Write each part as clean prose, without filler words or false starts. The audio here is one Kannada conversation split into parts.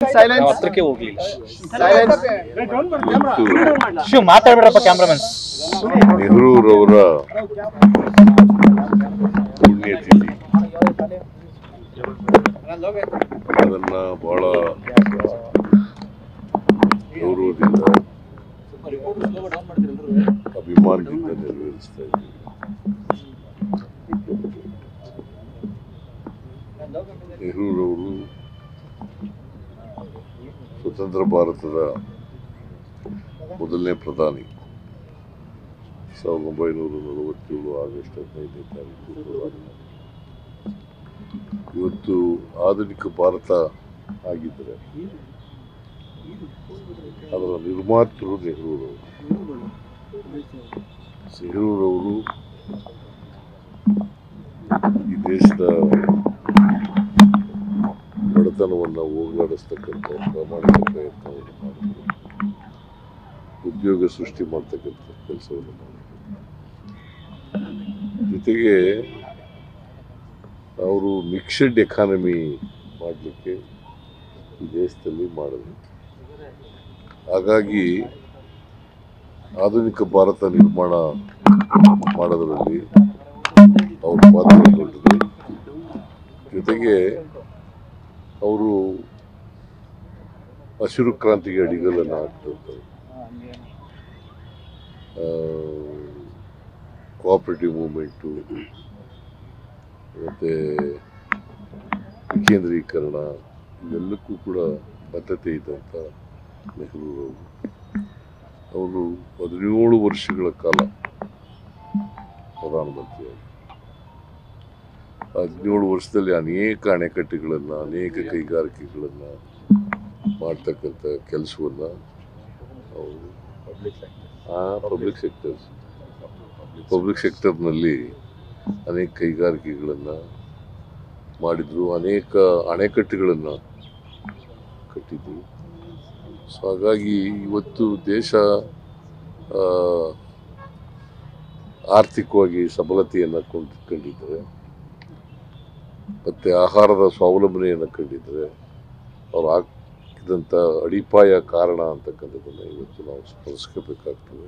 ಸೈಲೆನ್ಸ್ ಹತ್ರಕ್ಕೆ ಹೋಗ್ಲಿಲ್ಲ. ಸೈಲೆನ್ಸ್ ಶಿವ್ ಮಾತಾಡ್ಬಿಡಪ್ಪ ಕ್ಯಾಮ್ರಾಮನ್. ನೆಹರೂರವರ ಪುಣ್ಯತಿಥಿ, ಅದನ್ನ ಬಹಳ ಗೌರವದಿಂದ ಅಭಿಮಾನದಿಂದ ನೆರವೇರಿಸ್ತಾ ಇದ್ದೀವಿ. ನೆಹರೂರವರು ಸ್ವತಂತ್ರ ಭಾರತದ ಮೊದಲನೇ ಪ್ರಧಾನಿ. 1947 ಆಗಸ್ಟ್ 15ನೇ ತಾರೀಕು. ಇವತ್ತು ಆಧುನಿಕ ಭಾರತ ಆಗಿದ್ದರೆ ಅದರ ನಿರ್ಮಾತೃರು ನೆಹರೂರವರು. ನೆಹರೂರವರು ಈ ದೇಶದ ಬಡತನವನ್ನು ಹೋಗಲಾಡಿಸ್ತಕ್ಕಂಥ ಪ್ರಾಮಾಣಿಕ ಪ್ರಯತ್ನವನ್ನು ಮಾಡಿದರು. ಉದ್ಯೋಗ ಸೃಷ್ಟಿ ಮಾಡ್ತಕ್ಕಂಥ ಕೆಲಸವನ್ನು ಮಾಡಿದರು. ಜೊತೆಗೆ ಅವರು ಮಿಕ್ಸ್ಡ್ ಎಕಾನಮಿ ಮಾಡಲಿಕ್ಕೆ ಈ ದೇಶದಲ್ಲಿ ಮಾಡಿದ್ರು. ಹಾಗಾಗಿ ಆಧುನಿಕ ಭಾರತ ನಿರ್ಮಾಣ ಮಾಡೋದರಲ್ಲಿ ಅವ್ರ ಪಾತ್ರ ದೊಡ್ಡದು. ಜೊತೆಗೆ ಅವರು ಹಸಿರು ಕ್ರಾಂತಿಗೆ ಅಡಿಗಲನ್ನು ಹಾಕ್ತಿರ್ತಾರೆ. ಕೋಆಪರೇಟಿವ್ ಮೂವ್ಮೆಂಟು ಮತ್ತು ವಿಕೇಂದ್ರೀಕರಣ ಇವೆಲ್ಲಕ್ಕೂ ಕೂಡ ಬದ್ಧತೆ ಇದ್ದಂಥ ನೆಹರೂರವರು. ಅವರು 17 ವರ್ಷಗಳ ಕಾಲ ಪ್ರಧಾನಮಂತ್ರಿಯಾಗಿ 17 ವರ್ಷದಲ್ಲಿ ಅನೇಕ ಅಣೆಕಟ್ಟುಗಳನ್ನು, ಅನೇಕ ಕೈಗಾರಿಕೆಗಳನ್ನು ಮಾಡ್ತಕ್ಕಂಥ ಕೆಲಸವನ್ನು ಅವರು ಪಬ್ಲಿಕ್ ಸೆಕ್ಟರ್ನಲ್ಲಿ ಅನೇಕ ಕೈಗಾರಿಕೆಗಳನ್ನು ಮಾಡಿದರು, ಅನೇಕ ಅಣೆಕಟ್ಟುಗಳನ್ನು ಕಟ್ಟಿದ್ರು. ಸೊ ಹಾಗಾಗಿ ಇವತ್ತು ದೇಶ ಆರ್ಥಿಕವಾಗಿ ಸಬಲತೆಯನ್ನು ಕಂಡಿದ್ದಾರೆ ಮತ್ತು ಆಹಾರದ ಸ್ವಾವಲಂಬನೆಯನ್ನು ಕಂಡಿದ್ದಾರೆ. ಅವ್ರು ಹಾಕಿದಂಥ ಅಡಿಪಾಯ ಕಾರಣ ಅಂತಕ್ಕಂಥದ್ದನ್ನು ಇವತ್ತು ನಾವು ಸ್ಮರಿಸ್ಕೋಬೇಕಾಗ್ತದೆ.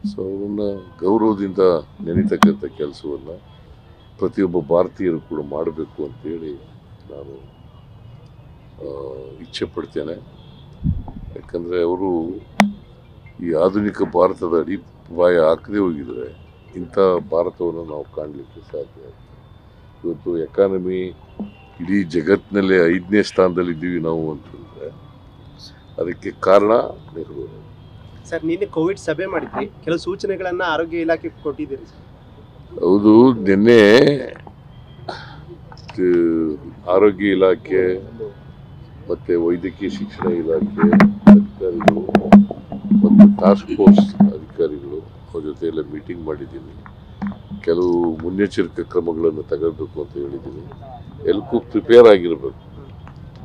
ಸೊ ಅವನ್ನ ಗೌರವದಿಂದ ನೆನೀತಕ್ಕಂಥ ಕೆಲಸವನ್ನು ಪ್ರತಿಯೊಬ್ಬ ಭಾರತೀಯರು ಕೂಡ ಮಾಡಬೇಕು ಅಂತೇಳಿ ನಾನು ಇಚ್ಛೆ ಪಡ್ತೇನೆ. ಯಾಕಂದರೆ ಅವರು ಈ ಆಧುನಿಕ ಭಾರತದ ಅಡಿಪಾಯ ಹಾಕದೇ ಹೋಗಿದರೆ ಇಂಥ ಭಾರತವನ್ನು ನಾವು ಕಾಣಲಿಕ್ಕೆ ಸಾಧ್ಯ ಆಗ್ತದೆ. ಇವತ್ತು ಎಕಾನಮಿ ಇಡೀ ಜಗತ್ತಿನಲ್ಲೇ 5ನೇ ಸ್ಥಾನದಲ್ಲಿದ್ದೀವಿ ನಾವು ಅಂತಂದರೆ ಅದಕ್ಕೆ ಕಾರಣ ನೆಹರು. ಸರ್, ನಿನ್ನೆ ಕೋವಿಡ್ ಸಭೆ ಮಾಡಿದ್ರಿ, ಕೆಲವು ಸೂಚನೆಗಳನ್ನ ಆರೋಗ್ಯ ಇಲಾಖೆ ಕೊಟ್ಟಿದ್ದೀರಿ. ಹೌದು, ನಿನ್ನೆ ಆರೋಗ್ಯ ಇಲಾಖೆ ಮತ್ತು ವೈದ್ಯಕೀಯ ಶಿಕ್ಷಣ ಇಲಾಖೆ ಅಧಿಕಾರಿಗಳು ಮತ್ತು ಟಾಸ್ಕ್ ಫೋರ್ಸ್ ಅಧಿಕಾರಿಗಳು ಅವ್ರ ಜೊತೆ ಎಲ್ಲ ಮೀಟಿಂಗ್ ಮಾಡಿದ್ದೀನಿ. ಕೆಲವು ಮುನ್ನೆಚ್ಚರಿಕೆ ಕ್ರಮಗಳನ್ನು ತಗೋಬೇಕು ಅಂತ ಹೇಳಿದ್ದೀನಿ. ಎಲ್ಲಕ್ಕೂ ಪ್ರಿಪೇರ್ ಆಗಿರಬೇಕು.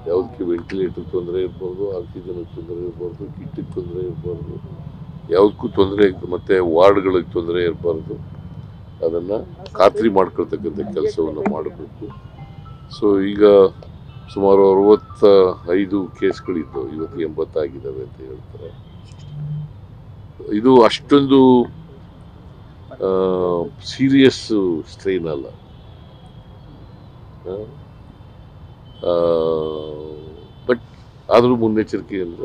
ಯಾವುದಕ್ಕೆ ವೆಂಟಿಲೇಟರ್ ತೊಂದರೆ ಇರ್ಬೋದು, ಆಕ್ಸಿಜನ್ಗೆ ತೊಂದರೆ ಇರ್ಬಾರ್ದು, ಕಿಟ್ಟಿಗೆ ತೊಂದರೆ ಇರಬಾರ್ದು, ಯಾವುದಕ್ಕೂ ತೊಂದರೆ, ಮತ್ತು ವಾರ್ಡ್ಗಳಿಗೆ ತೊಂದರೆ ಇರಬಾರ್ದು. ಅದನ್ನು ಖಾತ್ರಿ ಮಾಡ್ಕೊಳ್ತಕ್ಕಂಥ ಕೆಲಸವನ್ನು ಮಾಡಬೇಕು. ಸೊ ಈಗ ಸುಮಾರು 65 ಕೇಸ್ಗಳಿದ್ದವು, ಇವತ್ತು 80 ಆಗಿದ್ದಾವೆ ಅಂತ ಹೇಳ್ತಾರೆ. ಇದು ಅಷ್ಟೊಂದು ಸೀರಿಯಸ್ ಸ್ಟ್ರೈನ್ ಅಲ್ಲ. ಬಟ್ ಆದರೂ ಮುನ್ನೆಚ್ಚರಿಕೆಯಿಂದ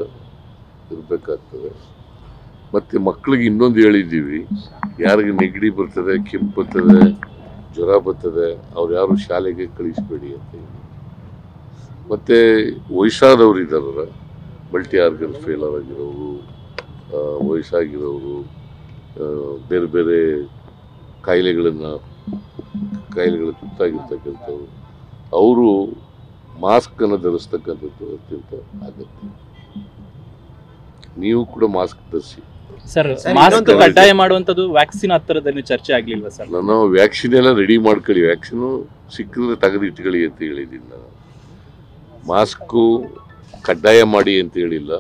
ಇರಬೇಕಾಗ್ತದೆ. ಮತ್ತು ಮಕ್ಕಳಿಗೆ ಇನ್ನೊಂದು ಹೇಳಿದ್ದೀವಿ, ಯಾರಿಗೆ ನೆಗಡಿ ಬರ್ತದೆ, ಕೆಮ್ಮು ಬರ್ತದೆ, ಜ್ವರ ಬರ್ತದೆ, ಅವ್ರು ಯಾರು ಶಾಲೆಗೆ ಕಳಿಸ್ಬೇಡಿ ಅಂತ ಹೇಳಿ. ಮತ್ತು ವಯಸ್ಸಾದವರು ಇದ್ದಾರಲ್ಲ, ಮಲ್ಟಿ ಆರ್ಗನ್ ಫೇಲರ್ ಆಗಿರೋರು, ವಯಸ್ಸಾಗಿರೋರು, ಬೇರೆ ಬೇರೆ ಕಾಯಿಲೆಗಳ ತುತ್ತಾಗಿರ್ತಕ್ಕಂಥವ್ರು, ಅವರು ಮಾಸ್ಕನ್ನು ಧರಿಸ್ತಕ್ಕಂಥದ್ದು ಅತ್ಯಂತ ಅಗತ್ಯ. ನೀವು ಕೂಡ ಮಾಸ್ಕ್ ಧರಿಸಿ. ಸರ್, ಮಾಸ್ಕ್ ಕಡ್ಡಾಯ ಮಾಡುವಂಥದ್ದು ವ್ಯಾಕ್ಸಿನ್ ಹತ್ತಿರದಲ್ಲಿ ಚರ್ಚೆ ಆಗಲಿಲ್ವಾ ಸರ್? ನಾನು ವ್ಯಾಕ್ಸಿನ್ ಎಲ್ಲ ರೆಡಿ ಮಾಡ್ಕೊಳ್ಳಿ, ವ್ಯಾಕ್ಸಿನು ಸಿಕ್ಕಿದ್ರೆ ತೆಗೆದು ಇಟ್ಕೊಳ್ಳಿ ಅಂತ ಹೇಳಿದ್ದೀನಿ. ನಾನು ಮಾಸ್ಕು ಕಡ್ಡಾಯ ಮಾಡಿ ಅಂತ ಹೇಳಿಲ್ಲ.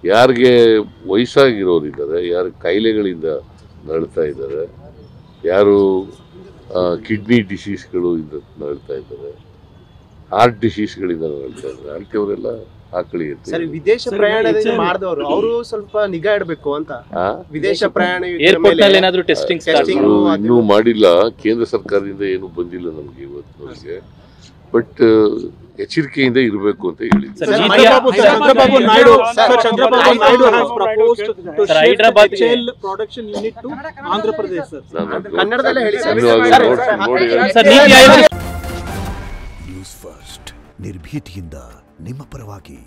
ಯಾರಿಗೆ ವಯಸ್ಸಾಗಿರೋರಿದ್ದಾರೆ, ಯಾರು ಕಾಯಿಲೆಗಳಿಂದ ನರಳ್ತಾ ಇದ್ದಾರೆ, ಯಾರು ಕಿಡ್ನಿ ಡಿಸೀಸ್ಗಳು ನರಳ್ತಾ ಇದ್ದಾರೆ, ಹಾರ್ಟ್ ಡಿಸೀಸ್ಗಳಿಂದ ನರಳ್ತಾ ಇದ್ದಾರೆ, ಅಂಥವರೆಲ್ಲ ಹಾಕಳಿ ಅಂತ ಸರ್ ವಿದೇಶ ಪ್ರಯಾಣದಿಂದ ಮಾಡಿದವರು ಅವರು ಸ್ವಲ್ಪ ನಿಗಾ ಇಡಬೇಕು ಅಂತ. ವಿದೇಶ ಪ್ರಯಾಣ ಏರ್ಪೋರ್ಟ್ ನಲ್ಲಿ ಏನಾದ್ರು ಟೆಸ್ಟಿಂಗ್ ಇನ್ನೂ ಮಾಡಿಲ್ಲ. ಕೇಂದ್ರ ಸರ್ಕಾರದಿಂದ ಏನು ಬಂದಿಲ್ಲ ನಮ್ಗೆ ಇವತ್ತಿನವರೆಗೆ. ಬಟ್ ಎಚ್ಚರಿಕೆಯಿಂದ ಇರಬೇಕು ಅಂತ ಹೇಳಿದ್ರು. Chandrababu Naidu has proposed to shift HAL production unit to Andhra Pradesh, sir. ಕನ್ನಡದಲ್ಲೇ ಹೇಳಿ ಸರ್. ನ್ಯೂಸ್ ಫಸ್ಟ್ ನಿರ್ಭೀತಿಯಿಂದ ನಿಮ್ಮ ಪರವಾಗಿ.